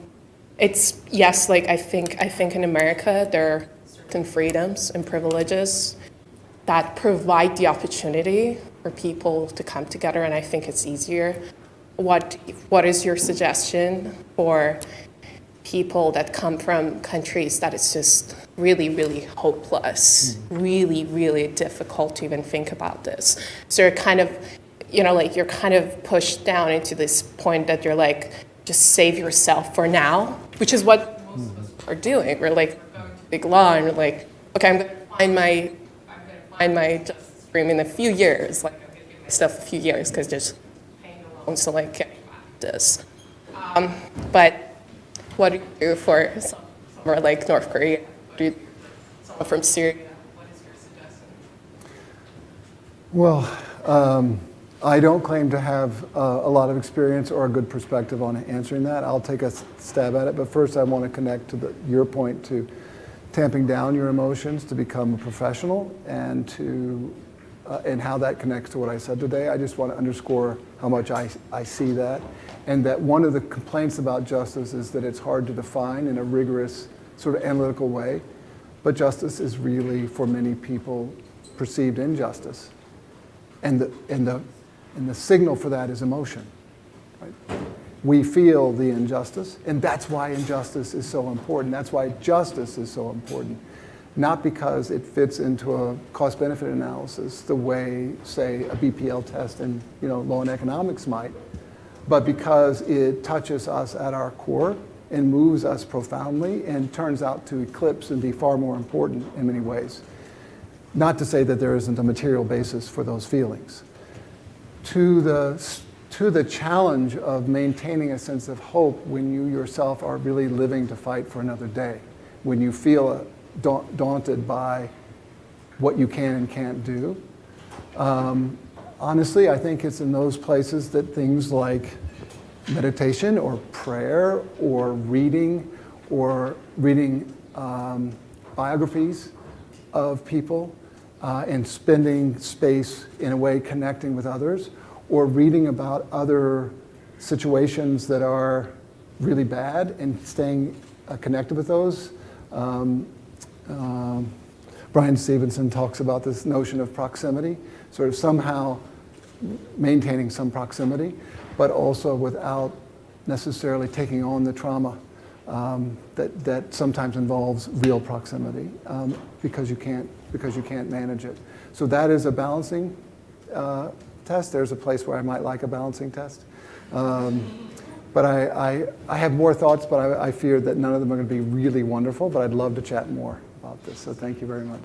it's, yes, like I think in America there are certain freedoms and privileges that provide the opportunity for people to come together, and I think it's easier. What is your suggestion for people that come from countries that it's just really, really hopeless, really, really difficult to even think about this? So you're kind of, like you're kind of pushed down into this point that you're like, just save yourself for now, which is what most of us are doing. We're like going to big law and we're like, okay, I'm gonna find my justice stream in a few years. Like, I'm gonna give myself a few years because just paying the loans to like get this. But what do you do for somewhere like North Korea? What do you do for someone from Syria? What is your suggestion? Well, I don't claim to have a lot of experience or a good perspective on answering that. I'll take a stab at it, but first I want to connect to your point to tamping down your emotions to become a professional and how that connects to what I said today. I just want to underscore how much I see that, and that one of the complaints about justice is that it's hard to define in a rigorous sort of analytical way, but justice is really, for many people, perceived injustice. And the signal for that is emotion. Right? We feel the injustice, and that's why injustice is so important. That's why justice is so important. Not because it fits into a cost-benefit analysis the way, say, a BPL test in law and economics might, but because it touches us at our core and moves us profoundly and turns out to eclipse and be far more important in many ways. Not to say that there isn't a material basis for those feelings. To the challenge of maintaining a sense of hope when you yourself are really living to fight for another day, when you feel daunted by what you can and can't do. Honestly, I think it's in those places that things like meditation or prayer or reading biographies of people and spending space in a way connecting with others, or reading about other situations that are really bad and staying connected with those. Brian Stevenson talks about this notion of proximity, sort of somehow maintaining some proximity, but also without necessarily taking on the trauma that sometimes involves real proximity because you can't manage it. So that is a balancing test. There's a place where I might like a balancing test. But I have more thoughts, but I fear that none of them are going to be really wonderful, but I'd love to chat more about this. So thank you very much.